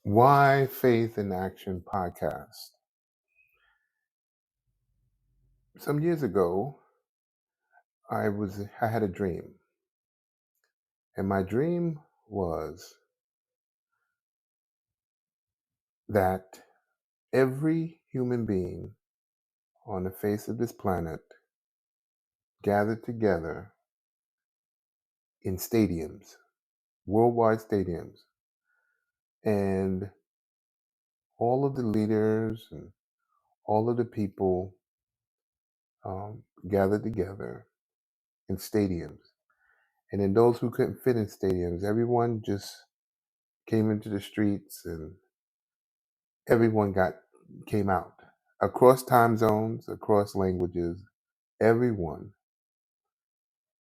Why Faith in Action podcast. Some years ago, I had a dream, and my dream was that every human being on the face of this planet gathered together in stadiums, worldwide stadiums, and all of the leaders and all of the people gathered together in stadiums. And then those who couldn't fit in stadiums, everyone just came into the streets and everyone came out across time zones, across languages, everyone.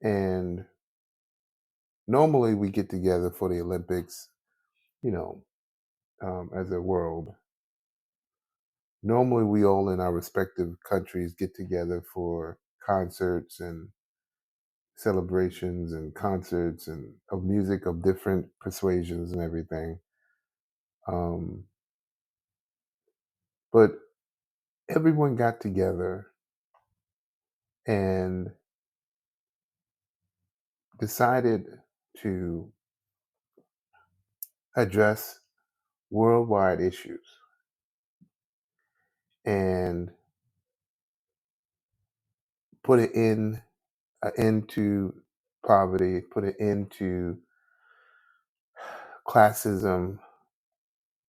And normally we get together for the Olympics, you know, as a world. Normally we all in our respective countries get together for concerts and celebrations and concerts and of music of different persuasions and everything. Um, but everyone got together and decided to address worldwide issues and put it in into poverty, put it into classism,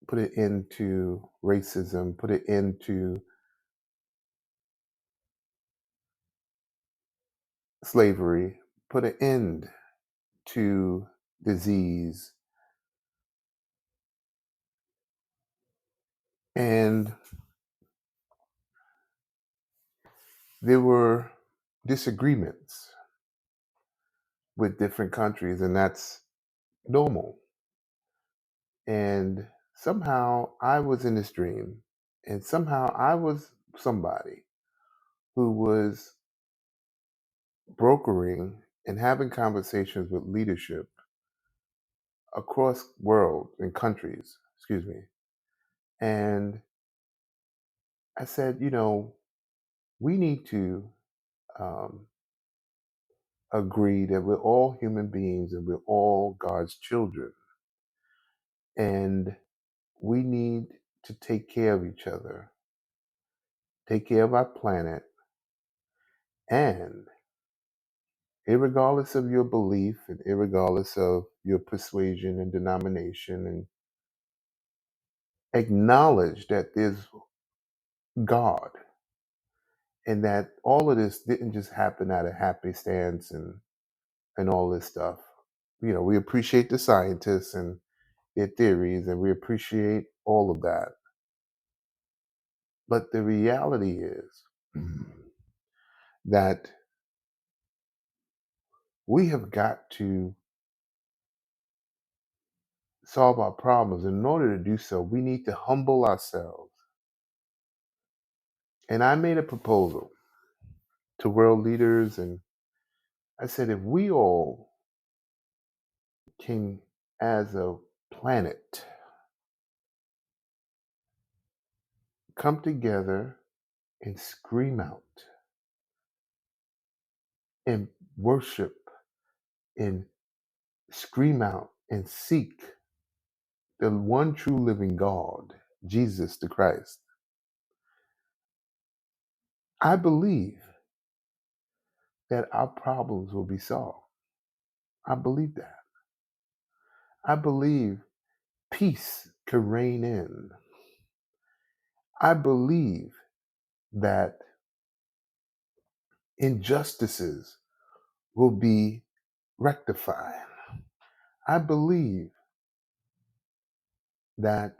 put it into racism, put it into slavery, put an end to disease. And there were disagreements with different countries, and that's normal. And somehow I was in this dream, and somehow I was somebody who was brokering and having conversations with leadership across world and countries, excuse me. And I said, we need to um, agree that we're all human beings and we're all God's children. And we need to take care of each other, take care of our planet, and irregardless of your belief and irregardless of your persuasion and denomination, and acknowledge that there's God and that all of this didn't just happen out of happenstance and all this stuff. We appreciate the scientists and their theories, and we appreciate all of that. But the reality is that we have got to solve our problems. In order to do so, we need to humble ourselves. And I made a proposal to world leaders, and I said, if we all can, as a planet, come together and scream out and worship and scream out and seek the one true living God, Jesus the Christ, I believe that our problems will be solved. I believe that. I believe peace can reign in. I believe that injustices will be rectified. I believe that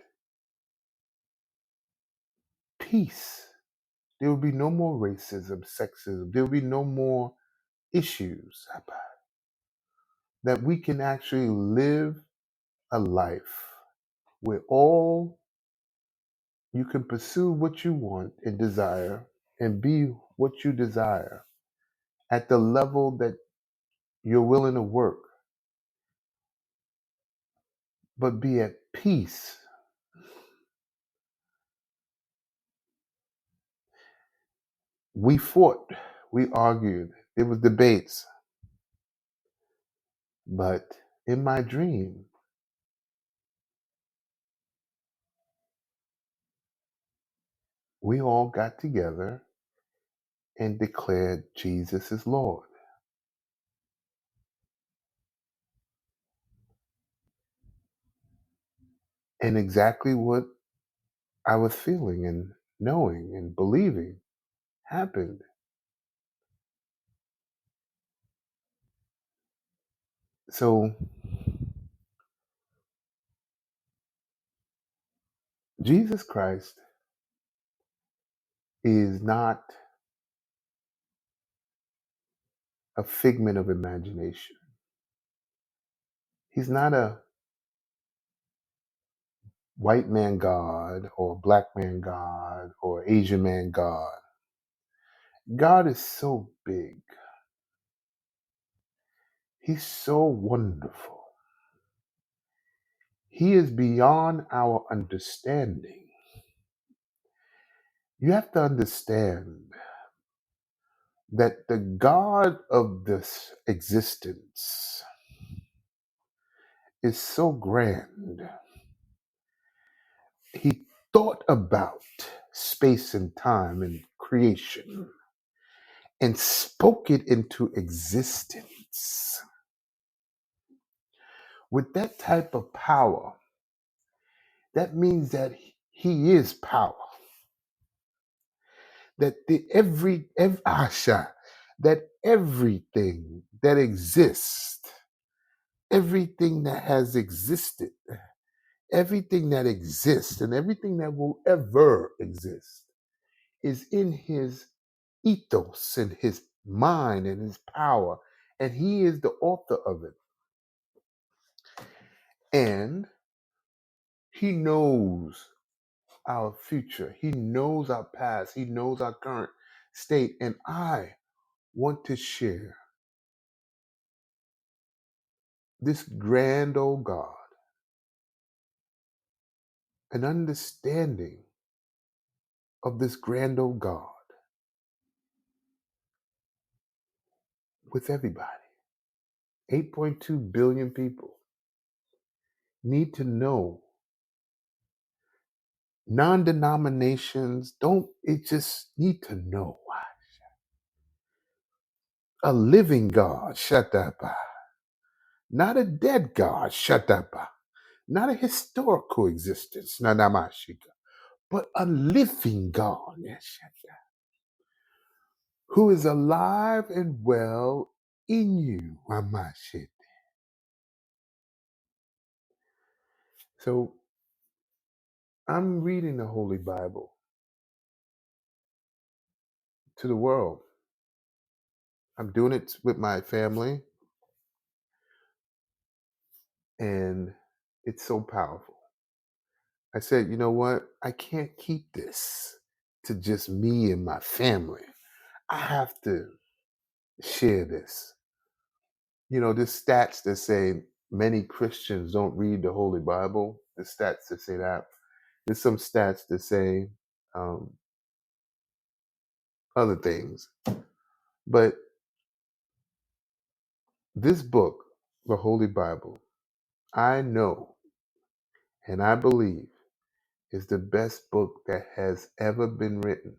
peace, there will be no more racism, sexism, there will be no more issues, that we can actually live a life where all you can pursue what you want and desire and be what you desire at the level that you're willing to work, but be at peace We fought, we argued, there was debates, but in my dream, we all got together and declared Jesus is Lord. And exactly what I was feeling and knowing and believing happened. So Jesus Christ is not a figment of imagination. He's not a white man God or black man God or Asian man God. God is so big. He's so wonderful. He is beyond our understanding. You have to understand that the God of this existence is so grand. He thought about space and time and creation and spoke it into existence. With that type of power, that means that he is power. That that everything that exists, everything that has existed, everything that exists, and everything that will ever exist is in his ethos and his mind and his power, and he is the author of it. And he knows our future, he knows our past, he knows our current state. And I want to share this grand old God, an understanding of this grand old God with everybody. 8.2 billion people need to know. Non-denominations don't, it just need to know. A living God, Shatapa. Not a dead God, Shatapa. Not a historical existence, Nanamashika. But a living God, yes, Shata, who is alive and well in you, Mamashita. So I'm reading the Holy Bible to the world. I'm doing it with my family, and it's so powerful. I said, you know what? I can't keep this to just me and my family. I have to share this. You know, there's stats that say many Christians don't read the Holy Bible. There's stats that say that. There's some stats that say um, other things. But this book, the Holy Bible, I know and I believe is the best book that has ever been written,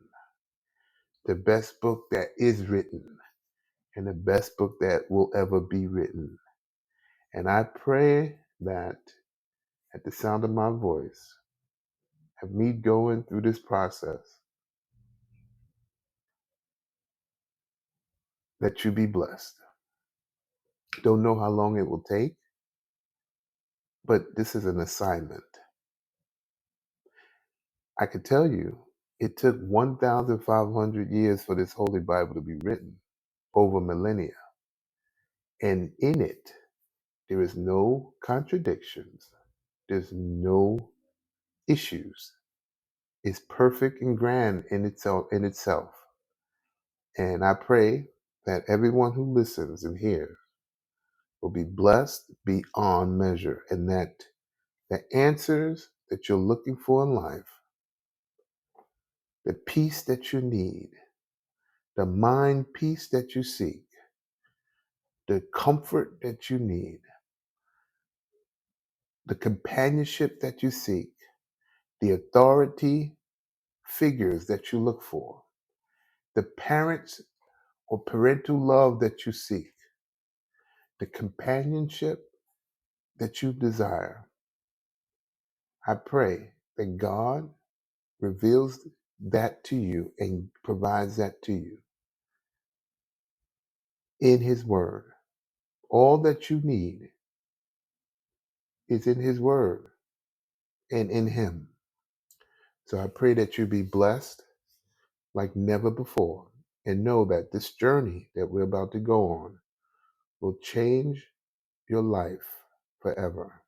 the best book that is written, and the best book that will ever be written. And I pray that at the sound of my voice, of me going through this process, that you be blessed. Don't know how long it will take, but this is an assignment. I could tell you it took 1,500 years for this Holy Bible to be written, over millennia. And in it, there is no contradictions, there's no issues. It's perfect and grand in itself. And I pray that everyone who listens and hears will be blessed beyond measure, and that the answers that you're looking for in life, the peace that you need, the mind peace that you seek, the comfort that you need, the companionship that you seek, the authority figures that you look for, the parents or parental love that you seek, the companionship that you desire. I pray that God reveals that to you and provides that to you in His Word. All that you need is in His Word and in Him. So I pray that you be blessed like never before and know that this journey that we're about to go on will change your life forever.